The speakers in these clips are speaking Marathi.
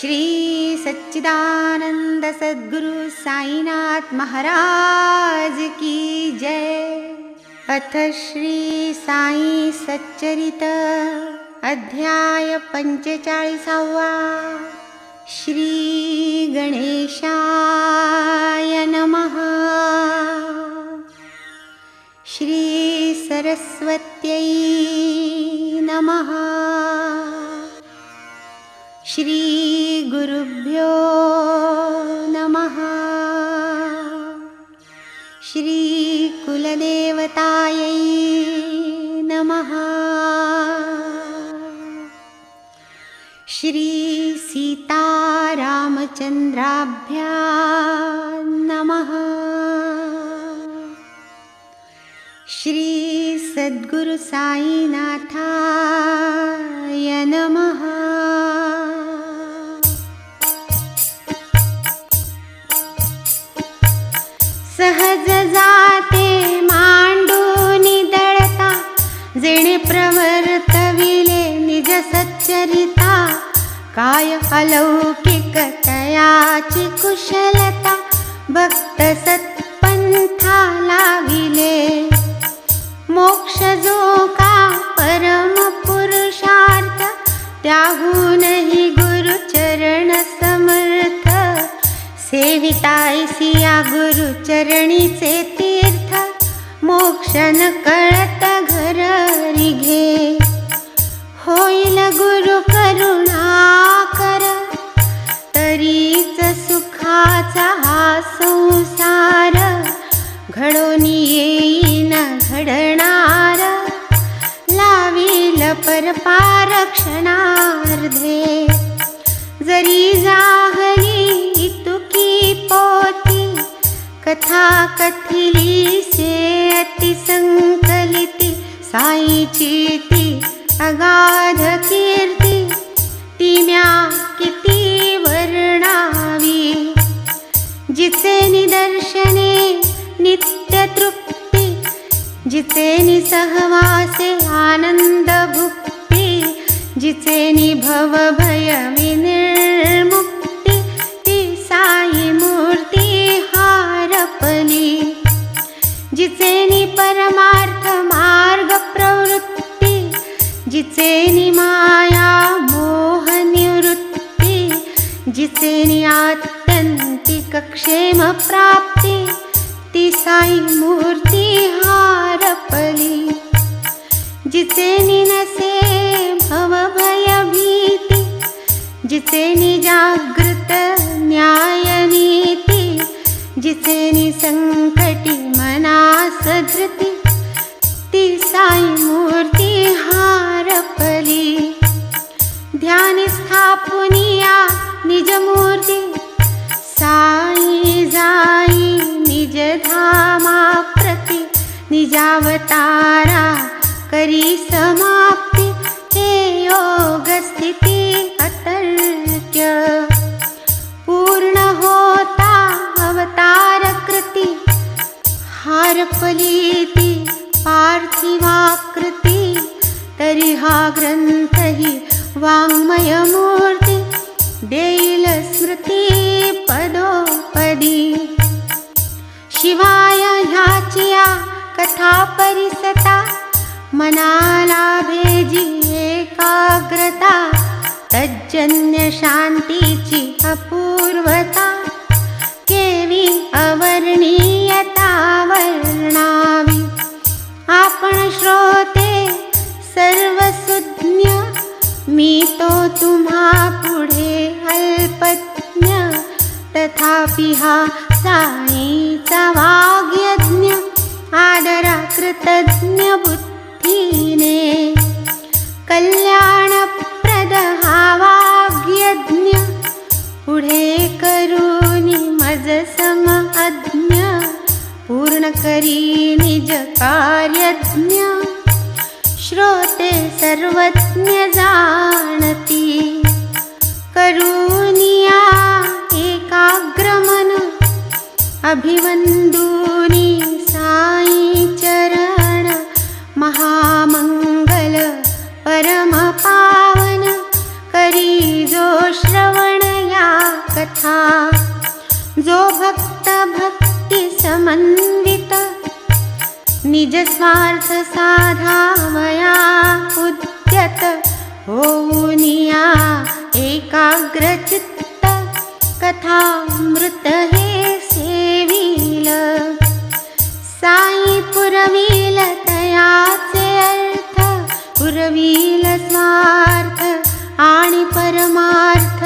श्री सच्चिदानंद सद्गुरु साईनाथ महाराज की जय। अथ श्री साई सच्चरित अध्याय 45। श्री गणेशाय नमः। श्री सरस्वत्यै नमः। श्री गुरुभ्यो नमः। श्री कुलदेवतायै नमः। श्री सीतारामचन्द्राभ्यां नमः। श्री सद्गुरु साईनाथाय नमः। सहज जाते मांडूनी दळता, जेणे प्रवर्तविले निज सच्चरिता। काय अलौकिक तयाची कुशलता, भक्त सत्पंथा लाविले। मोक्ष जो का परम पुरुषार्थ, त्याहूनही गुरुचरण समर्थ। सेवितायसी या गुरुचरणीचे तीर्थ, मोक्ष न कळत घरी घे। होईल गुरु करुणाकर, तरीच सुखाचा हा संसार। घडोनी येईन घडणार, लावील परपारक्षणार्धे। जरी जाहली इतुकी पोती, कथा कथिली से अतिसंकलिती। साईची ती अगाध कीर्ती, ती म्या किती वर्णावी। जिचे निदर्शने नित्य तृप्ती, जिचे निसहवासे आनंद भुक्ती। जिचे निभव भय विनिर्मुक्ती, ती साई मूर्ती हारपली। जिचे नि परमार्थ मार्ग प्रवृत्ती, जिचे नि माया मोह निवृत्ती। जिचे नि आत्यंतिक क्षेम प्राप्ती, ती साई मूर्ती हारपली। जिचे नि नसे भव भय भीती, जिचे नि जागृत न्याय नीती। जिचे नि संकटी मनास धृती, ती साई मूर्ती हारपली। ध्यानी स्थापुनिया निज मूर्ती, साई जाई निज धामा प्रति। निजावतारा करी समाप्ती, हे योग स्थिती अतर्क्य। पूर्ण होता अवतार कृती, हारपली ती पार्थिवाकृती। तरी हा ग्रंथ ही वाङ्मय मूर्ती, देईल स्मृती पदोपदी। शिवाय ह्याचिया कथा परिसता, मनाला भेजी एकाग्रता। तज्जन्य शांतीची अपूर्वता, केवी अवर्णीयता वर्णावी। आपण श्रोते सर्वसुज्ञ, मी तो तुम्हा पुढे अल्पज्ञ। तथापि हा साईचा वाग्यज्ञ, आदरा कृतज्ञ बुद्धीने। कल्याणप्रद हा वाग्यज्ञ, पुढे करूनी मज सम अज्ञ। पूर्ण करी निज कार्यज्ञ, श्रोते सर्वज्ञ जाणती। करूनिया एकाग्रमन, अभिवंदूनी साई चरण। महामंगल परम पावन, करी जो श्रवण निज स्वार्थ साधावया उद्यत होऊनिया एकाग्रचित्त कथामृत हे सेविल साई पुरविल तयाचे अर्थ पुरविल स्वार्थ आणि परमार्थ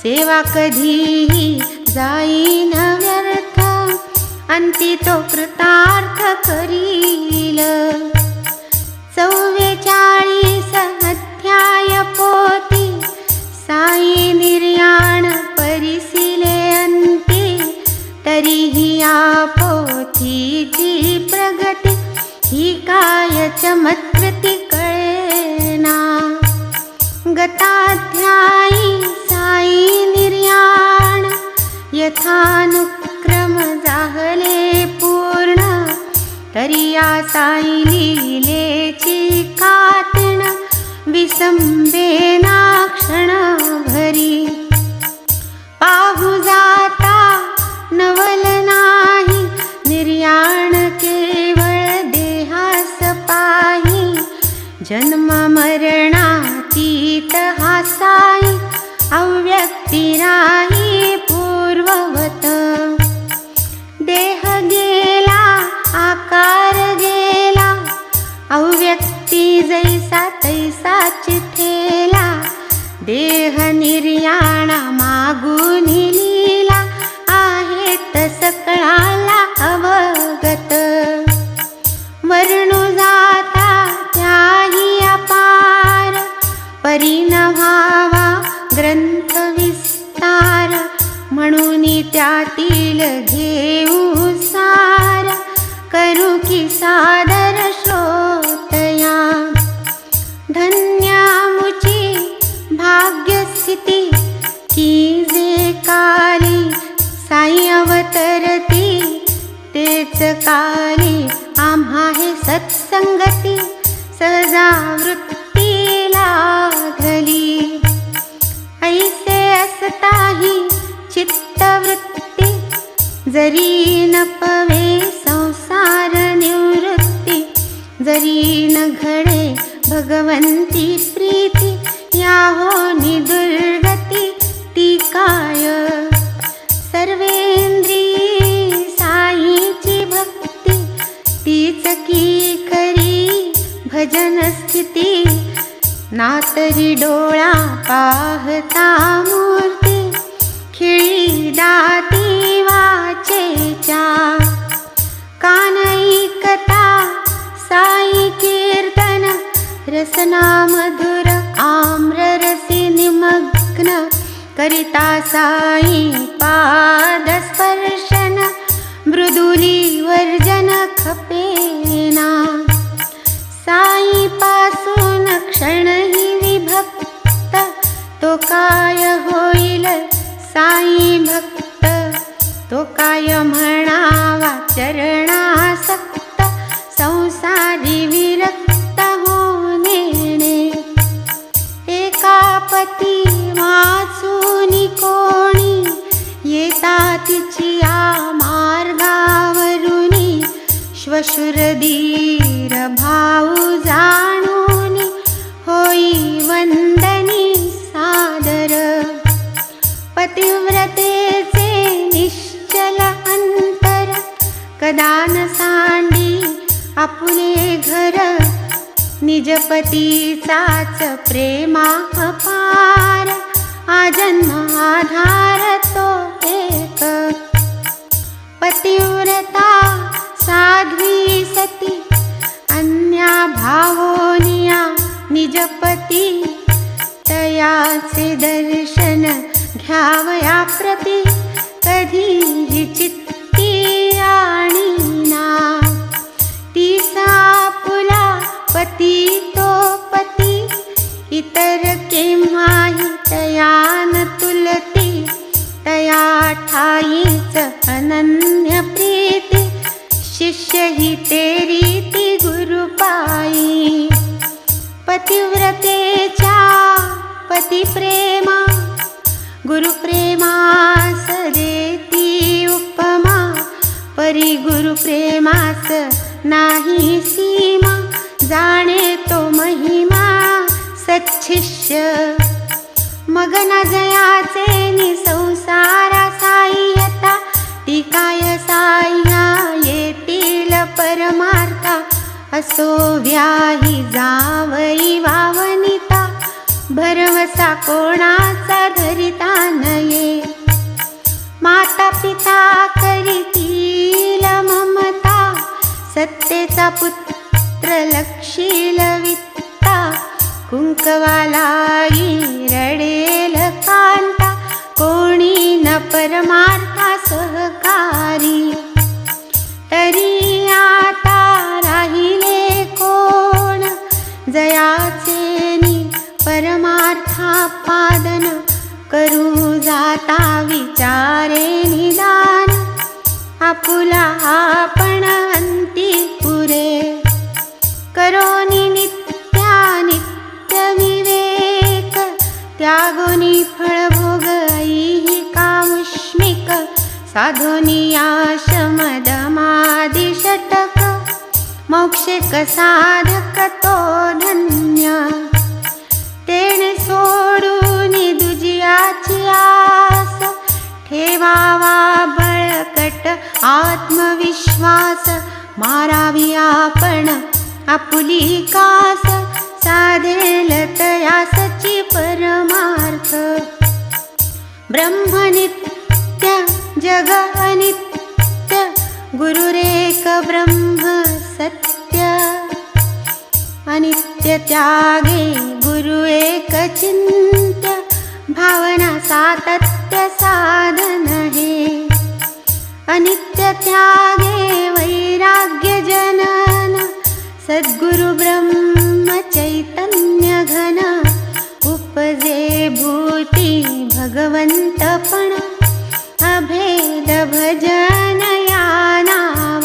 सेवा कधीही जाईन व्यर्थ अंती तो कृतार्थ करील 44 अध्याय पोती साई निर्याण परिसिले अंती तरीही या पोथीची प्रगती ही काय चमत्कृती कळेना गताध्यायी साई निर्याण यथानुक्रम जाहले पूर्ण तरी या साई लीलेची कातण विसंबेना क्षण भरी पाहू जाता नवल नाही निर्याण केवळ देहास पाही जन्म मरणातीत हा साई अव्यक्ती राही पूर्ववत देह गेला आकार गेला अव्यक्ती जैसा तैसाच ठेला देह निर्याणा मागून लीला आहेत सकळाला अवगत वर्णू जाता त्याही अपार परीन व्हावा ग्रंथ विस्तार म्हणून त्यातील घेऊ सार करू की सादर श्रोतया धन्यामुची भाग्यस्थिती की जे काली साई अवतरती तेच काली आम्हा हे सत्संगती सहजावृत्ती लाधली ऐसे असताही चित्तवृत्ती जरी न पवे संसार निवृत्ती जरी न घडे भगवंती प्रीती या होनी दुर्गती ती काय सर्वेंद्रिय साईची भक्ती तीच की खरी भजन स्थिती नातरी डोळा पाहता मूर्ती खिळी दाती वाचेच्या कान ऐकता साई कीर्तन रसना मधुर आम्र रसी निमग्न करिता साई पाद स्पर्शन मृदुली वर्जन खपेना साई पासून क्षणही विभक्त तो काय होईल साई भक्त तो काय म्हणावा चरणासक्त संसारी विरक्त होणे एकापती वाचूनी कोणी येता तिचिया मार्गावरुनी श्वशुरधीर भाऊ जाणूनी होई वंदनी सादर पतिव्रतेचे निश्चल अंतर कदा न सांडी आपुले घर निजपतीचाच प्रेमा अपार आजन्म आधार तो एक पतिव्रता साध्वी सती अन्या भावोनिया निजपती तयाचे दर्शन घ्यावया प्रती कधीही चित्ती आणीना ती सापुला पती तो पती इतर केव्हाही तयान तुलती तया ठाईच अनन्य प्रीती शिष्य ही तेरी ती गुरुपाई पतिव्रतेच्या पती प्रेमा गुरुप्रेमास देती उपमा परी गुरुप्रेमास नाही सीमा, जाणे तो महिमा सच्छिष्य. मग न जयाचे नि संसारा साह्यता, ती काय साह्या येतील परमार्था. असो व्याही जावई वावनिता, भरवसा कोणाचा धरिता नये. माता पिता करीतील ममता, सत्तेचा पुत्र लक्षील वित्ता. कुंकवालाई रडेल कांता, कोणी न परमार्था सहकारी. तरी आता राहिले कोण, जयाचे नि परमार्थापादन. करू जाता विचारे निदान, आपुला आपण अंती पुरे. करोनी नित्य विवेक, त्यागोनी फळभोग ऐही कामुष्मिक. साधोनी आशमदमादि षटक, मोक्षेक साधक तो धन्य. तेणे सोडून दुजियाची आस, ठेवावा बळकट आत्मविश्वास. मारावी आपण आपुली कास, साधेल तयासची परमार्थ. ब्रह्मनित्य जग अनित्य, गुरुरेक ब्रह्म सत्य. अनित्य त्यागे गुरु एक चिंत्य, भावना सातत्य साधन हे. अनित्य त्यागे वैराग्य जनन, सद्गुरु ब्रह्म चैतन्य घन. उपजे भूती भगवंतपण, अभेद भजन या नाव.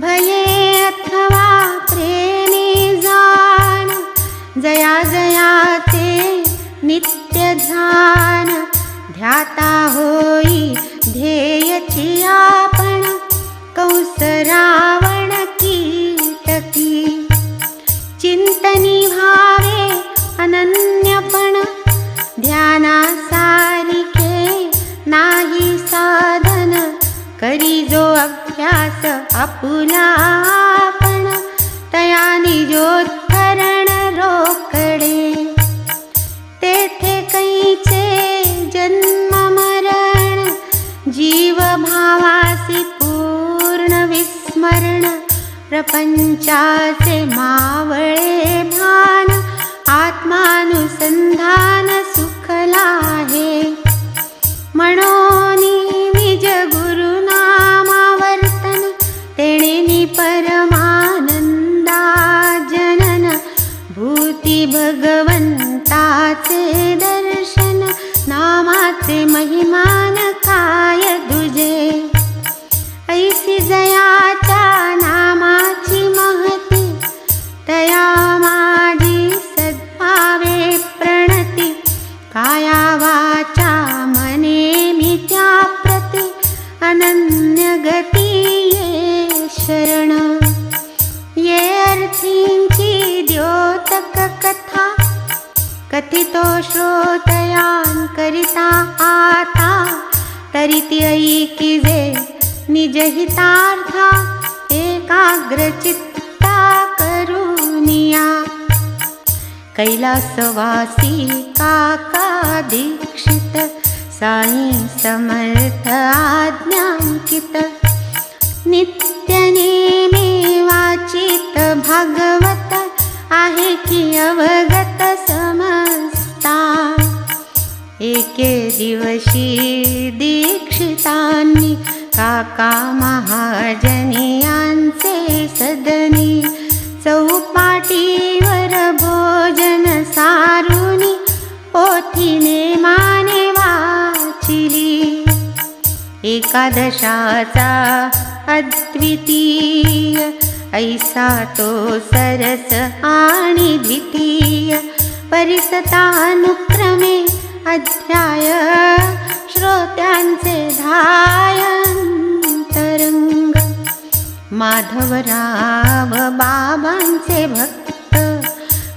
भये अथवा प्रेमे जाण, जया जयाचे नित्य ध्यान. ध्याता होई ध्येयची आपण, कंस रावण कीटकी. चिंतनी व्हावे अनन्यपण, ध्यानासारिखे नाही साधन. करी जो अभ्यास आपुला आपण, तया निजोत्तरण रोकडे. तेथे कैचे जन्म मरण, जीव भावासी पूर्ण विस्मरण. प्रपंचाचे मावळे भान, आत्मानुसंधान सुखला आहे. मनोनी निज गुरुनामावर्तन, तेणे परमानंदा जनन. भूती भगवंताचे दर्शन, नामाचे महिमान काय दुजे. ऐसी जयाच्या नामाची महती, तया माझी सद्भावे प्रणती. काया वाचा मने मी त्या प्रति, अनन्य गती ये शरण. ये अर्थींची द्योतक कथा, कथितो श्रोतयान करिता आता. तरी ऐकिजे निजहितार्था, एकाग्रचित्ता करुनिया. कैलासवासी काका दीक्षित, साई समर्थ आज्ञांकित. नित्य नेमे वाचित भागवत, आहे की अवगत समजता. एके दिवशी दीक्षितांनी, काका महाजनी यांचे सदनी. चौपाटीवर भोजन सारुनी, पोथीने माने वाचिली. एकादशाचा अद्वितीय, ऐसा तो सरस आणि द्वितीय. परिसतानुक्रमे अध्याय, श्रोत्यांचे धायंतरंग. माधवराव बाबांचे भक्त,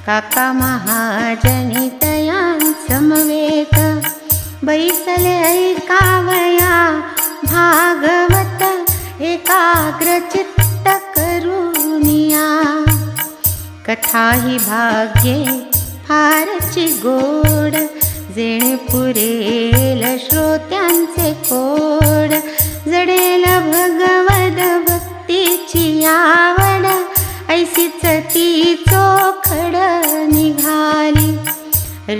काका महाजनी तयां समवेत. बैसले ऐकावया भागवत, एकाग्र चित्त करुनिया. कथा ही भाग्ये फारची गोड, जेणे पुरेल श्रोत्यांचे कोड. जडेल भगवद भक्तीची आवड, ऐसीच ती चोखड निघाली.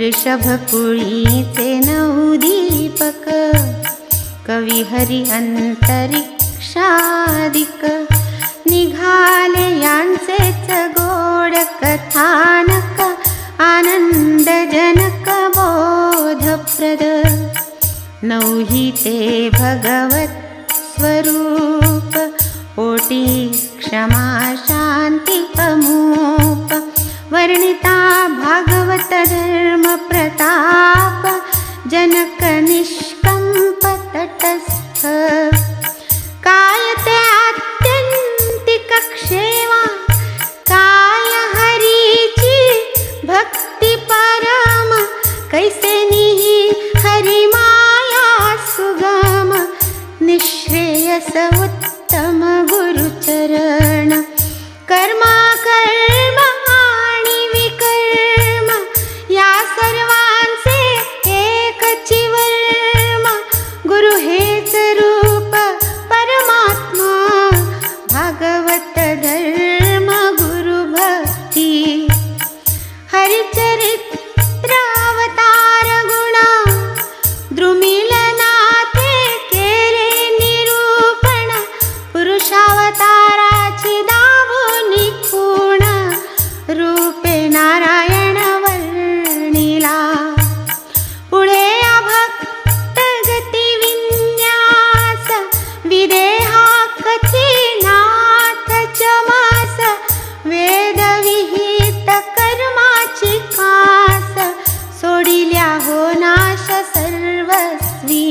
ऋषभकुळीचे 9 दीपक, कवी हरी अंतरिक्षादिक. निघाले यांचेच गोड कथानक, आनंदजनक बोधप्रद. 9ही ते भगवत स्वरूप, ओटी क्षमा शांती अमूप. वर्णिता भागवत धर्म प्रताप, जनक निष्कंप तटस्थ. काय ते आत्यंतिक क्षेमा, काय हरीची भक्ती परम. कैसे निही हरि माया सुगम, निःश्रेयस उत्तम गुरुचरण. कर्म कर्म आणि विकर्म, या सर्वांचे एकची वर्म. गुरु हेच रूप परमात्मा, भागवत धर्म गुरु भक्ती. हरिचरित्र अवतार गुणा, द्रुमिलनाथे केले निरूपण. पुरुषावताराची दावुनी खूण, रूपे नारायण वर्णिला. पुढे अभक्त गती विन्यास, विदेहा कथी नाथ चमास. वेद विहित कर्माची कास, सोडिल्या हो नाश सर्वस्वी.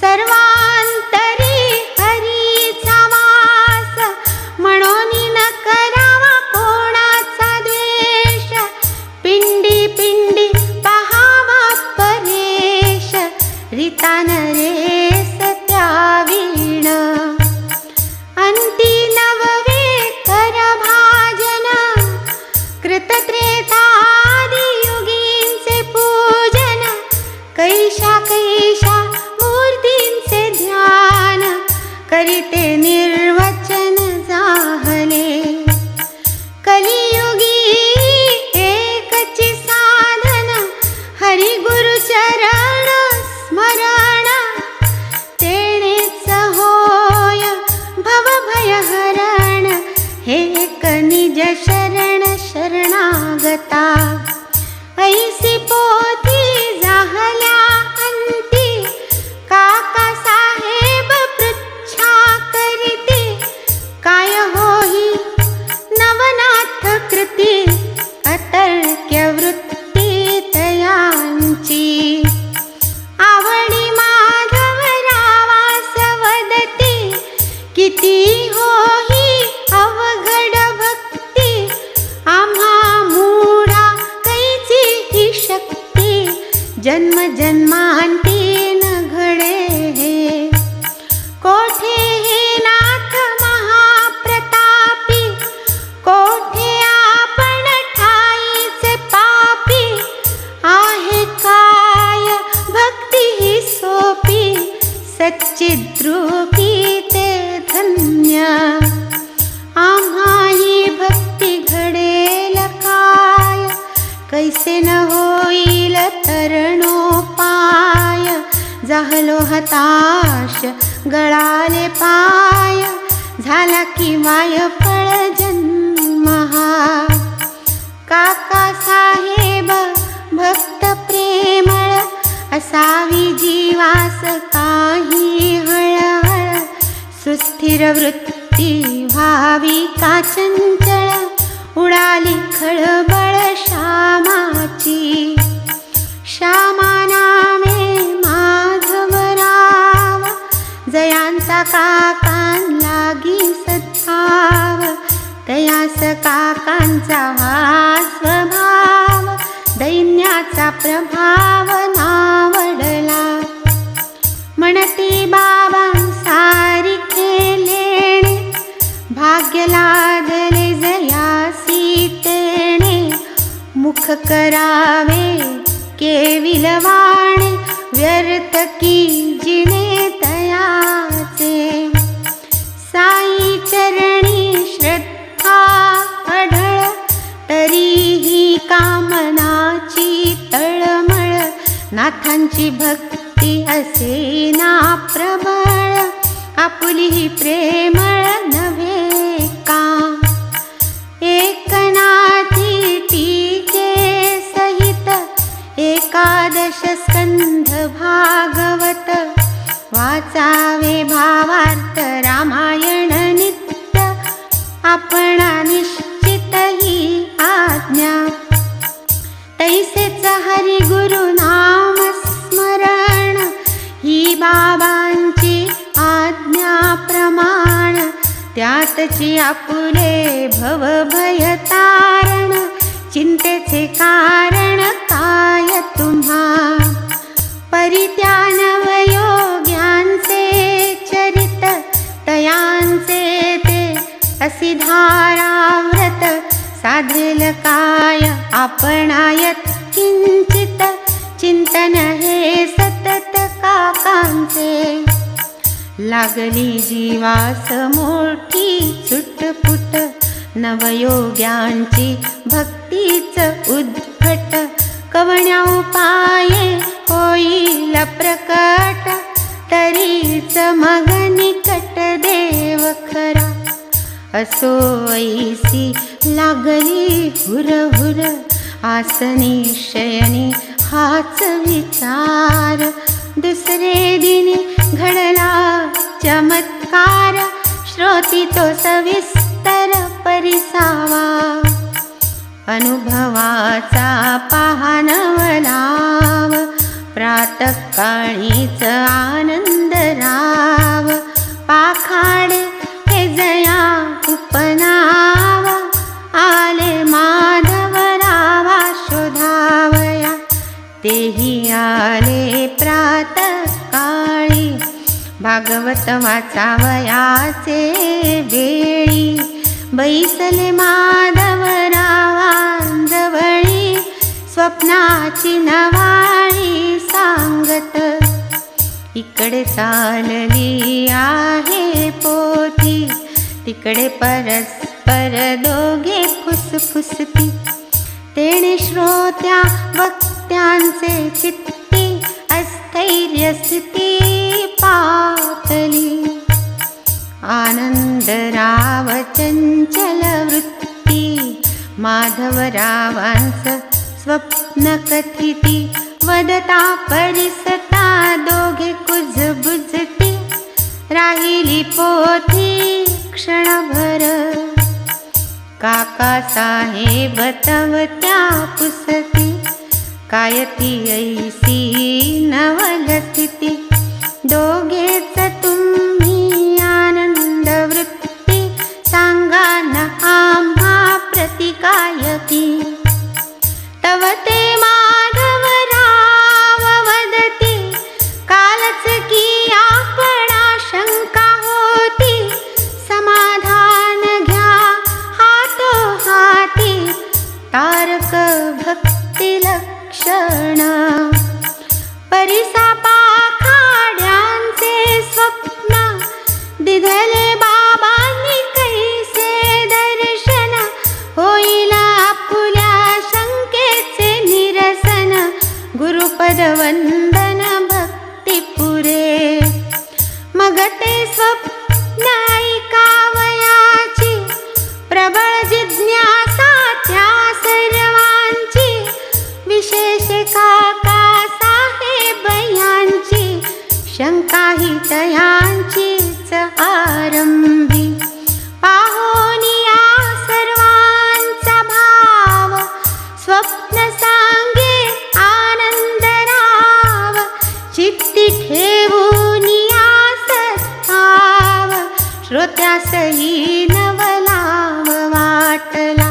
सर्वांतरी हरीचा वास, म्हणून न करावा कोणाचा द्वेष. पिंडी पिंडी पहावा परेश, रीता नरेस त्यावीण. अंती 9वे कर भाजन, कृतत्रेतादि युगींचे पूजन. कैशा कैशा मूर्तींचे ध्यान, करीते निर्वचन जाहले. कलियुगी एकची साधन, हरि गुरु चरण स्मरण. तेणेच होय भवभयहरण, हे एक निज शरण शरणागता. ऐसी पोथी जाहल्या अंती, काका साहेब पृच्छा करीती. काय होई नवनाथ कृती, अतर्क्य वृत्ती तयांची. आवडी माधवरावास वदती, किती होई अवघड भक्ती. आम्हा मूढा कैची ही शक्ती, जन्म जन्मांती न घडे हे. कोठे हे नाथ महाप्रतापी, कोठे आपण ठाईचे पापी. आहे काय भक्ती ही सोपी, सच्चिद्रूपी ते धन्य. आम्हा ही भक्ती घडेल काय, कैसे न होईल तरणोपाय. जाहलो हताश गळाले पाय, झाला की वाय फळ जन्म हा. काका साहेब भक्त प्रेमळ, असावी जीवास काही हळहळ. सुस्थिर वृत्ती व्हावी का चंचळ, उडाली खळबळ श्यामाची. श्यामा नामे माधवराव, जयांचा काकां लागी सदा. त्यांचा हा स्वभाव, दैन्याचा प्रभाव नावडला. म्हणती बाबांसारिखे लेणे, भाग्य लादले जयासी तेणे. मुख करावे केविलवाणे, व्यर्थ की जिणे तयाचे. साई चरणी श्रद्धा अढळ, तरीही कामनाची तळमळ. नाथांची भक्ती असे ना प्रबळ, आपुली ही प्रेमळ नव्हे का. एकनाथी टीके सहित, एकादश स्कंध भागवत. वाचावे भावार्थ रामायण नित्य, आपणा निश्चित ही आज्ञा. तैसेच हरी गुरु नाम स्मरण, ही बाबांची आज्ञा प्रमाण. त्यातची आपुले भव भय तारण, चिंतेचे कारण काय तुम्हा. परित्यानव योग्यांचे चरित, तयांचे ते असी धाराव्रत. साधेल काय आपणायत किंचित, चिंतन हे सतत काकांचे. लागली जीवास मोठी चुटपुट, नवयोग्यांची भक्तीच उद्भट. कवण्या उपाये होईल प्रकट, तरीच मग निकट देव खरा. असो ऐसी लागली हुरहुर, आसनी शयनी हाच विचार. दुसरे दिनी घडला चमत्कार, श्रोती तो सविस्तर परिसावा. अनुभवाचा पाहनवलाव, प्रातःकाळीच आनंद राव. पाखाडे हे जया उपनाव, आले माधवरावा शोधावया. तेही आले प्रातःकाळी, भागवत वाचावयाचे वेळी. बैसले माधवरावांजवळी, स्वप्नाची नवाळी सांगत. इकडे चालली आहे पोथी, तिकडे परस्पर दोघे फुसफुसती. तेणे श्रोत्या वक्त्यांचे चित्ती, स्थैर्य स्थिती पातली. आनंदराव चंचल वृत्ती, माधवरावांच स्वप्न कथिती. वदता परिसता दोघे कुजबुजती, राहिली पोथी क्षणभर. काका साहेब तव त्या पुसती, काय ती ऐसी नवल स्थिती. दोघेच तुम्ही आनंद वृत्ती, सांगा न आम्हा प्रतिकायकी. तव ते माधवराव वदती, कालच की आपणा शंका होती. समाधान घ्या हातो हाती, तारक भक्ती लक्षण. परिसा पाखाड्यांचे स्वप्न, दिधले बाबांनी कैसे दर्शन. होईल आपुल्या शंकेचे निरसन, गुरुपद वंदन भक्ती पुरे. मग ते स्वप्न ऐकावयाची, प्रबळ जिज्ञासा त्या सर्वांची. विशेष काका साहेब यांची, शंका ही तयांचीच आरंभी. पाहोनिया सर्वांचा भाव, स्वप्न सांगे आनंदराव. चित्ती ठेवूनिया सत्भाव, श्रोत्यासही नवलाव वाटला.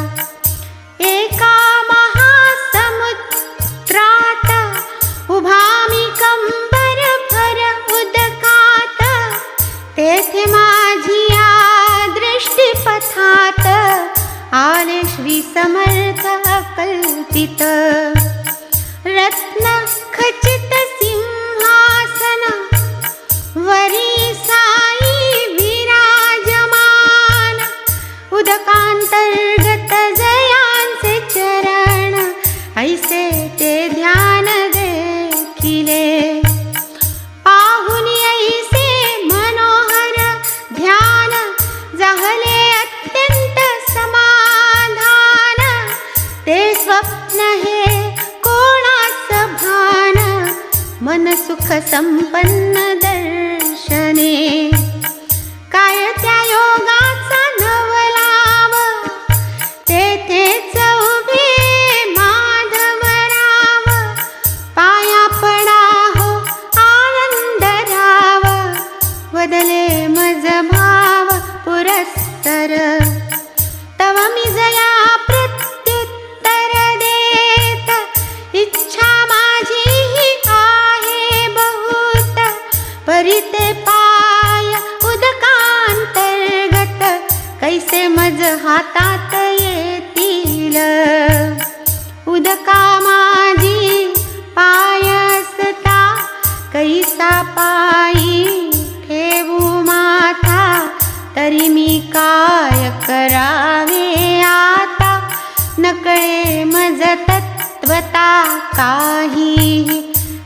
शोभित रत्न खचित सिंहासन वरी साई विराजमान उदकांतर्गत जयांचे चरण ऐसे ते ध्यान देखिले पाहुनी ऐसे मनोहर ध्यान जाहले अत्यंत समाधान ते स्वप्न हे कोणास भान मन सुख संपन्न दर्शने काय त्या योगाचा नवलाभ तेथेच उभे माधवराव पाया पडा हो आनंद राव वदले मज भाव पुरस्तर तव मी जया प्रत्युत्तर देत इच्छा माझी ही आहे बहुत परिते पाय उदकांतर्गत कैसे मज हातात येतील उदका माझी पायसता कैसा पायी ठेवू माथा तरी मी काय करावे आता नकळे मज तत्वता काही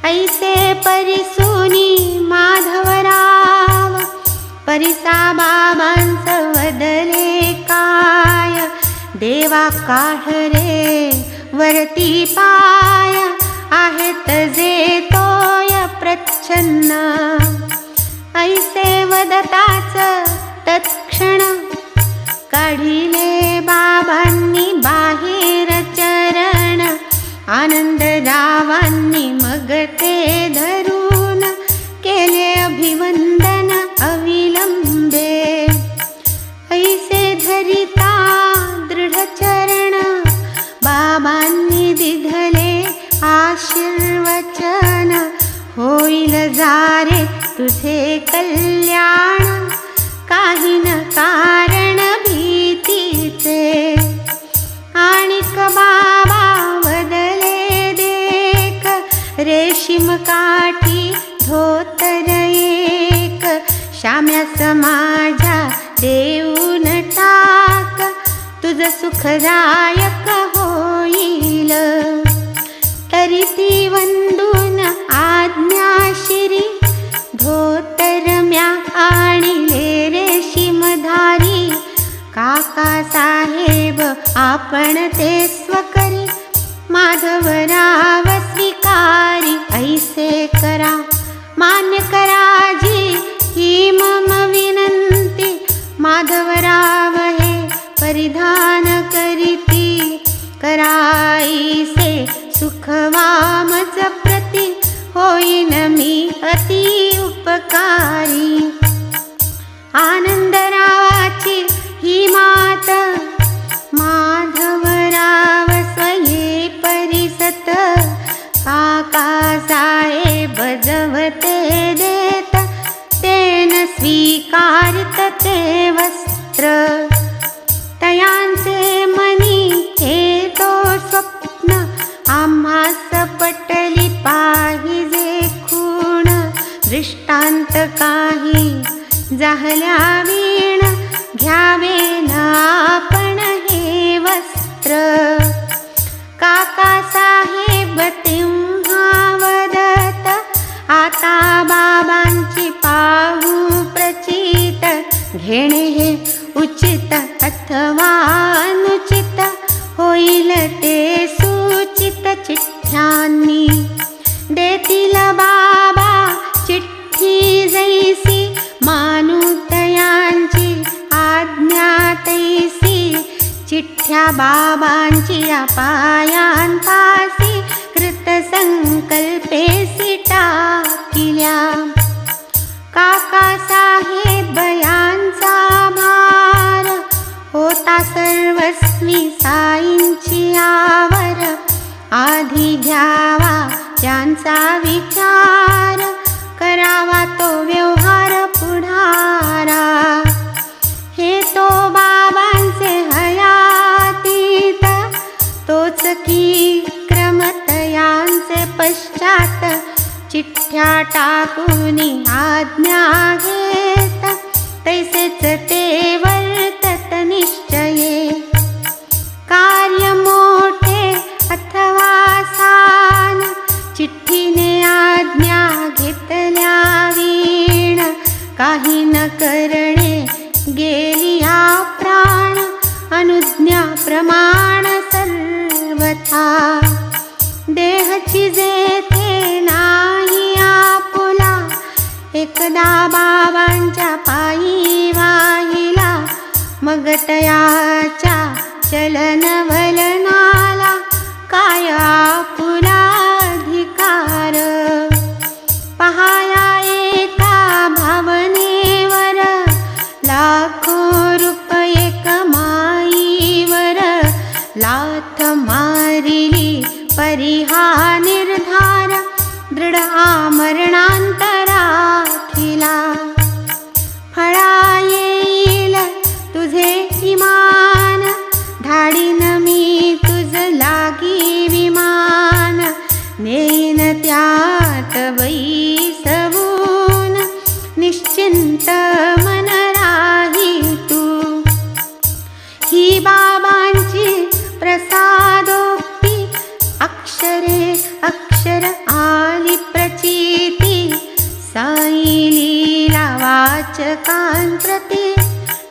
ऐसे परिसुनी माधवराव परिसा बाबांच वदले काय देवा काढ रे वरती पाय आहेत जे तोय प्रच्छन्न ऐसे वदताच तत्क्षण काढिले बाबांनी बाहेर चरण आनंदरावांनी मग ते धरून केले अभिवंदन अविलंबे ऐसे धरिता दृढ चरण बाबांनी दिधले आशीर्वचन होईल जारे तुझे कल्याण काही न कारण भीतीचे आणिक बाबा वदले देख रेशीम काठी धोतर एक शाम्यास माझ्या देऊन टाक तुझ सुखदायक होईल तरी ती वंदून आज्ञाशिरी धोतर म्या आणिले रेशीमधारी काका साहेब आपण ते स्वकरी माधवराव स्वीकारी ऐसे करा मान्य कराजी ही मम विनंती माधवराव हे परिधान करीती कराईसे सुखवामच प्रति होईन मी अति उपकारी आनंदरावाची ही मात माधवराव स्वये परिसत काका साहेब जवते देत तेन स्वीकारित ते वस्त्र तयांचे मनी हे तो स्वप्न आम्हास पटली पाहिजे खूण दृष्टांत काही जाहल्या वीण घ्यावे ना आपण हे वस्त्र काका साहेब तेव्हा वदत आता बाबांची पाहू प्रचित घेणे हे उचित अथवा अनुचित होईल ते सूचित चिठ्ठ्यांनी देतील बाबा चिठ्ठी जैसी मानुतयांची आज्ञा तैसी चिठ्ठ्या बाबांची पायांपासी कृतसंकल्पेसी टाकिल्या काका साहेब यांचा भार होता सर्वस्वी साईंची आवर आधी घ्यावा त्यांचा विचार करावा तो व्यवहार पुढारा हे तो बाबांचे हयातीत तोच की विक्रमतयांचे पश्चात चिठ्ठ्या टाकून आज्ञा घेत, तैसेच ते वर्तत निश्चये. कार्य मोठे अथवा सान, चिठ्ठीने आज्ञा घेतल्या वीण. काही न करणे गेली या प्राण, अनुज्ञा प्रमाण सर्वथा. देहची जेथे नाही आपुला, एकदा बाबांच्या पायी वाहिला. मग तयाच्या चलन वलनाला काय आपुला अधिकार. पहाया एका भावनेवर, लाखो रुपये कमाईवर. लाथ मारिली परिहा निर्धार, दृढ आमरणांतराखिला. फळा येईल तुझे इमान, धाडीन मी तुझ लागी विमान. नेईन त्यात बैसवून, निश्चिंत मन राही तू. ही बाबांची प्रसादोक्ती, अक्षरे अक्षर आली प्रचिती. साई लीला वाचकांप्रती,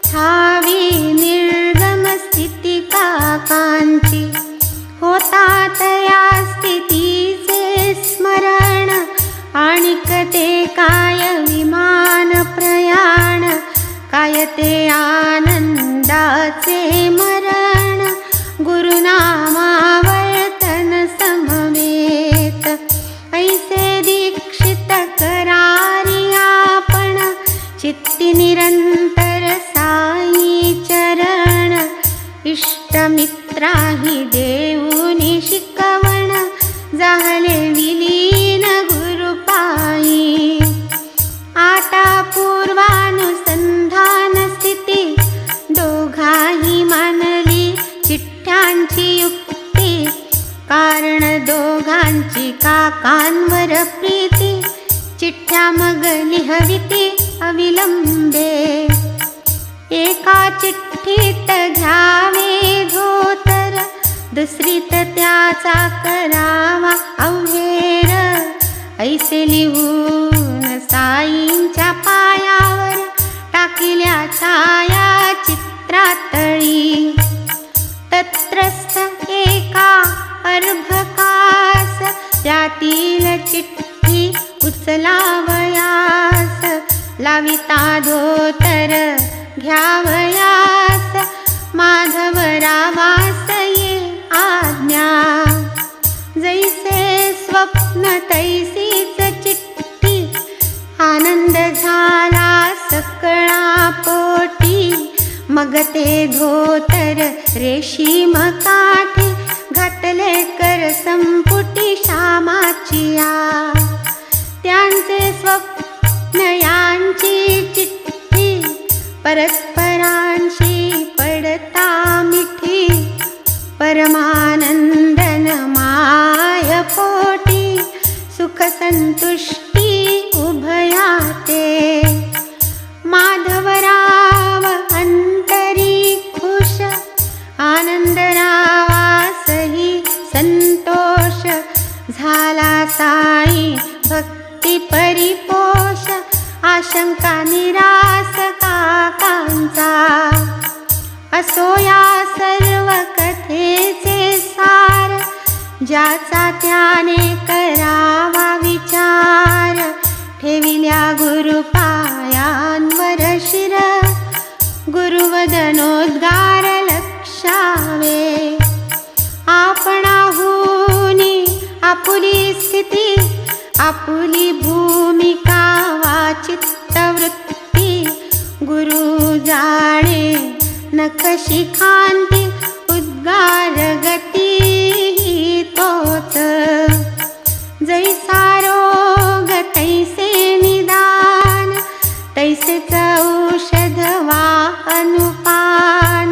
ठावी निर्गम स्थिती काकांची. होता तया स्थितीचे स्मरण, आणिक ते काय विमान प्रयाण. काय ते आनंदाचे मरण, गुरुनामावर्तन समवेत. ऐसे दीक्षित करारी आपण, चित्ती निरंतर साई चरण. इष्टमित्राही देऊनी शिकवण, जाहले विलीन गुरुपायी. आता पूर्वानुसंधान स्थिती, दोघाही मानली चिठ्ठ्यांची युक्ती. कारण दोघांची काकांवर प्रीती, चिठ्ठ्या मग लिहविती अविलंबे. एका चिठ्ठीत घ्यावे धोतर, दुसरीत त्याचा करावा अवहेर. ऐसे लिहून साईंच्या पायावर, टाकिल्या छाया चित्रातळी. तत्रस्थ एका अर्भकास, त्यातील चिठ्ठी उचलावयास. लाविता धोतर घ्यावयास, माधवरावास ये आज्ञा. जैसे स्वप्न तैसीच चिठ्ठी, आनंद झाला सकळा पोटी. मग ते धोतर रेशीम काठी, घातले कर संपुटी श्यामाचिया. त्यांचे स्वप्न यांची चिठ्ठी, परस्परांशी पडता मिठी. परमानंदन माय पोटी, सुख संतुष्टी उभयाते. माधवराव अंतरी खुश, आनंदरावासही संतोष. झाला साई भक्ती परिपोष, आशंका निरास काकांचा. असो या सर्व कथेचे सार, ज्याचा त्याने करावा विचार. ठेविल्या गुरुपायांवर शिर, गुरुवदनोद्गार लक्षावे. आपणाहूनी आपुली स्थिती, आपुली भूमिका वा चित्तवृत्ती. गुरु जाणे नखशी खांती, उद्गार गती तोच. जैसा रोग तैसे निदान, तैसेच औषध वा अनुपान.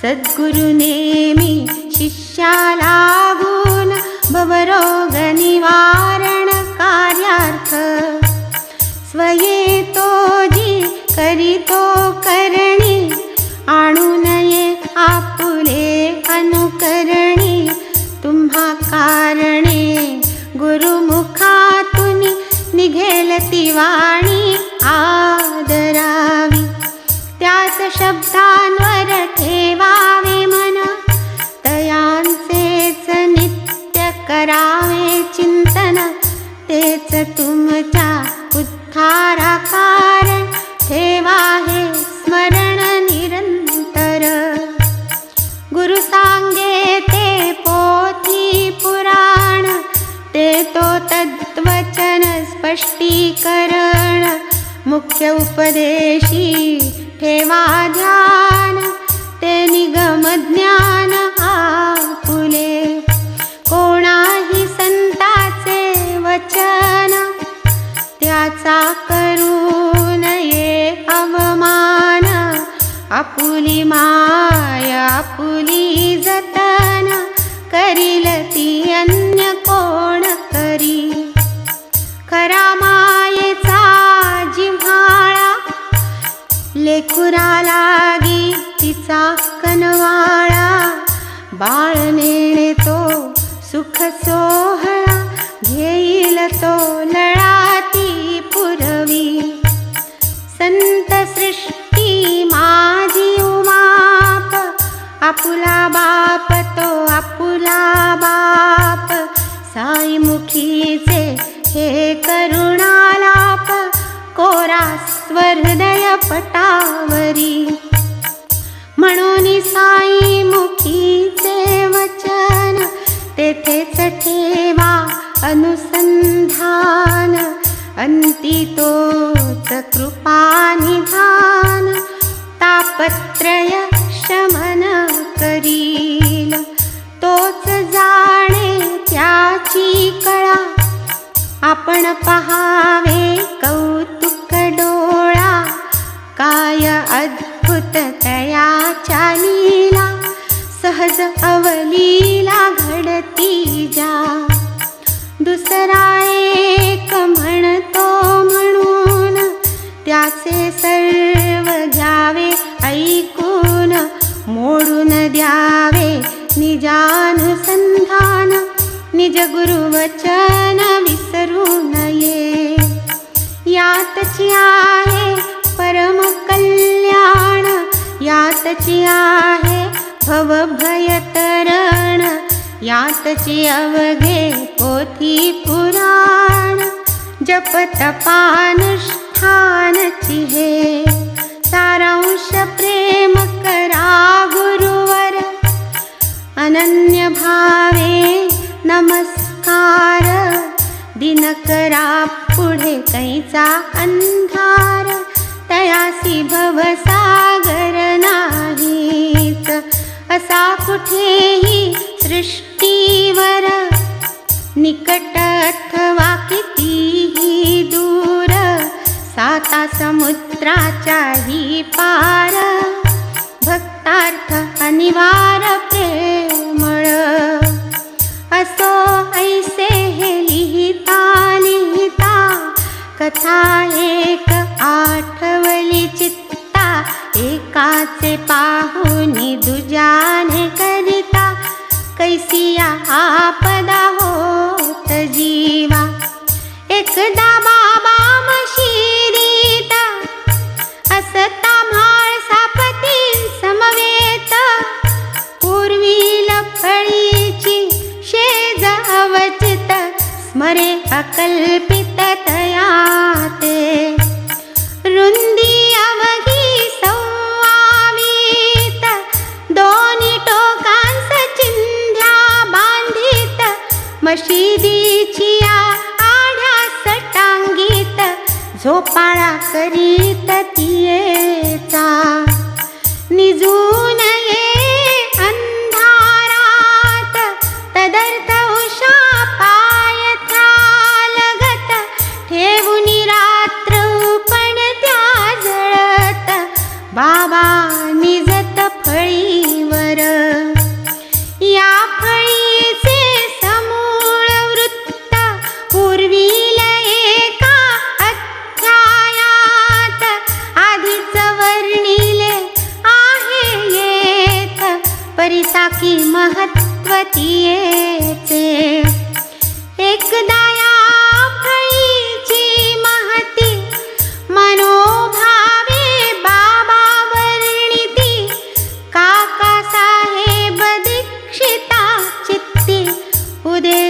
सद्गुरु नेमी शिष्याला कारणे गुरुमुखातून निघेल ती वाणी आदरावी, त्याच शब्दांवर ठेवावे मन, तयांचेच नित्य करावे चिंतन, तेच तुमच्या उद्धारा कारण ठेवा हे स्मरण निरंतर। गुरु सांगे ते पोथी पुराण, ते तो तद्वचन स्पष्टीकरण, मुख्य उपदेशी ठेवा ध्यान, ते निगम ज्ञान आपुले। कोणाही संताचे वचन, त्याचा करू नये अवमान, आपुली माय आपुली जतन, करील ती अन्य कोण करी। खरा मायेचा जिव्हाळा, लेकुरा लागी तिचा कनवाळा, बाळ नेणे तो सुख सोहळा, घेईल तो लळाती पुरवी। संत सृष्टी माझी उमाप, आपुला बाप तो आपुला बाप, साईमुखीचे हे करुणालाप, कोरा स्वहृदय पटावरी। म्हणून साईमुखीचे वचन, तेथेच ठेवा अनुसंधान, अंती तोच कृपानिधान, तापत्रय शमन करील, तोच जाणे त्याची कळा, आपण पहावे कौतुक डोळा, काय अद्भुत तयाच्या लीला, सहज अवलीला घडती जा। दुसरा एक म्हणतो म्हणून, त्याचे सर्व घ्यावे ऐकून, मोडून द्यावे निजानुसंधान, निज गुरुवचन विसरू नये। यातची आहे परम कल्याण, यातची आहे भवभयतरण, यातची अवघे पोथी पुराण, जप तपानुष्ठानची हे सारांश प्रेम करा गुरुवर, अनन्य भावे नमस्कार, दिनकरा पुढे कैचा अंधार, तयासी भवसागर नाहीच, असा कुठेही सृष्टीवर, निकट अथवा कितीही दूर, साता समुद्राच्याही पार, भक्तार्थ अनिवार प्रेमळ। असो ऐसे हे लिहिता लिहिता, कथा एक आठवली चित्ता, एकाचे पाहुनी दुजाने करिता, कैसिया आपदा होत जीवा। एकदा बाबा मशिदीत, असता म्हाळ सापती समवेत, पूर्वी लफळीची शेज अवचित, स्मरे अकल्पित तयाते, रुंदी अवघी संवावीत, दोन्ही टोकांस चिंध्या बांधित, मशिदीची आढ्या सटांगीत, झोपाळा करीत तियेचा, निजून ये अंधारात, तदर्थ उषा पाय लगत, ठेवूनी रात्र पण त्या जळत, बाबा निजत फळीवर। या फळीचे समूळ वृत्त पूर्वील एका अध्यायात आधीच वर्णिले आहे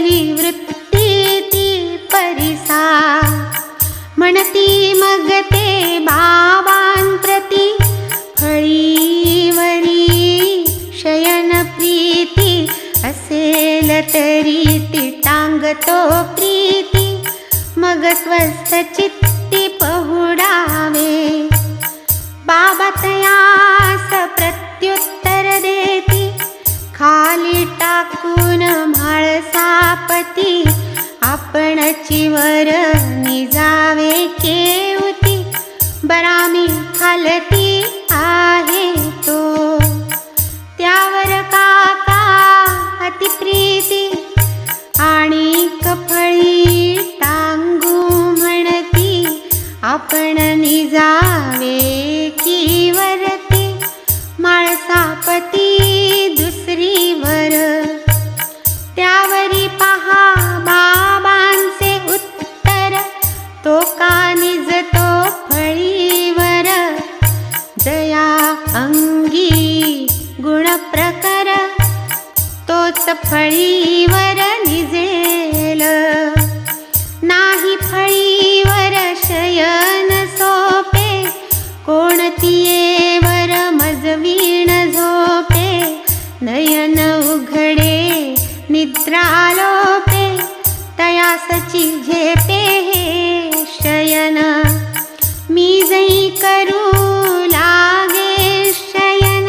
केली वृत्ती ती परिसा, म्हणती मग ते बाबांप्रती फळीवरी शयन प्रीती, असेल तरी ती टांगतो प्रीती, मग स्वस्थ चित्ती पहुडावे. बाबा तयास प्रत्युत्तर देती, खाली टाकून म्हाळसापती, आपणची वर निजावे केवती, बरामी खालती आहे तो. त्यावर काका अतिप्रीती, आणि कफळी टांगू म्हणती, आपण निजावे की वरती, माळसापती दुसरीवर. त्यावरी पहा बाबांचे उत्तर, तो का निजतो फळीवर, दया अंगी गुण प्रकर, तोच फळीवर निजेल. नाही फळीवर शयन सोपे, कोणतीयेवर मजवीण झोपे, नयन उघडे निद्रालोपे, तयासची झेपे हे शयन. मी जै करू लागे शयन,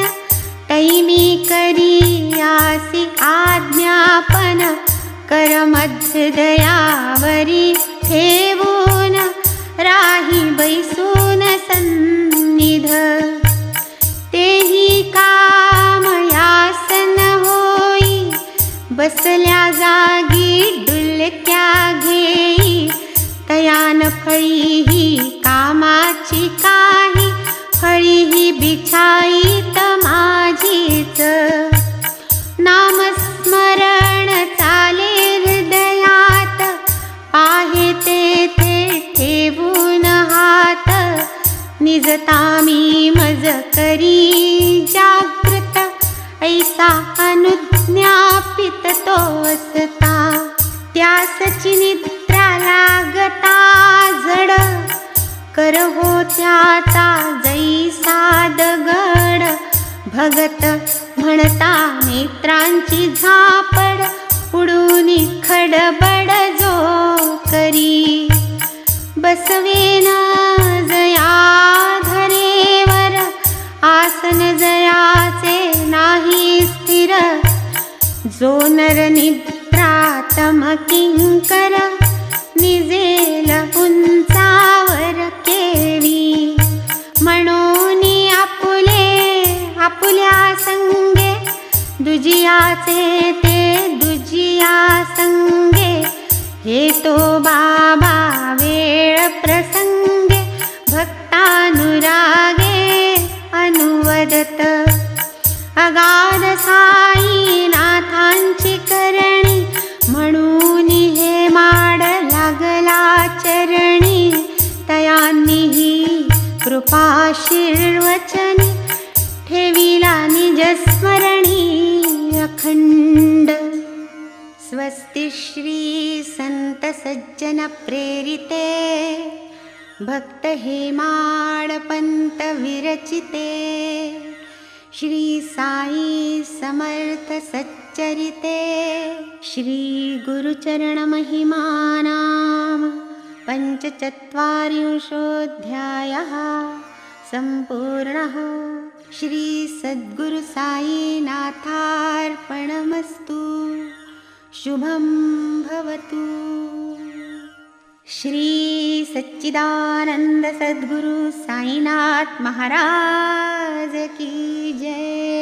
तै मी करियासी आज्ञापन, कर मध्य दयावरी ठेवून, राही बैसून सन्निध. तेही कामयासन होई, बसल्या जागी डुलक्या घेई, तयान फळी ही कामाची काही, फळी ही बिछाईत माझीच. नामस्मरण चाले हृदयात, आहे तेथे ठेवून हात, निजता मी मज करी जागृत, ऐसा अनुज्ञापित तो असता. त्यासची निद्रा लागता जड, कर हो त्याचा जैसा दगड, भगत म्हणता नेत्रांची झापड, उडून खडबड जो करी. बसवेन जयाधरेवर, आसन जयाचे नाही स्थिर, जो नर निद्रातम किंकर, निजेल उंचावर केवी. म्हणून आपुल्या संगे, दुजियाचे ते दुजिया संगे, हे तो बाबा वेळ प्रसंगे, भक्तानुरागे अनुवदत. अगाध साई नाथांची करणी, म्हणून हे माड लागला चरणी, तयांनीही कृपाशीर्वचनी, ठेविला निज स्मरणी अखंड. स्वस्ति श्री संत सज्जन प्रेरिते, भक्त हेमाडपंत विरचिते, श्री साई समर्थ सच्चरिते, श्री गुरुचरण महिमानाम पंचचत्वारिंशोऽध्यायः सम्पूर्णः. श्री सद्गुरु साईनाथार्पणमस्तु. शुभं भवतु. श्री सच्चिदानंद सद्गुरु साईनाथ महाराज की जय.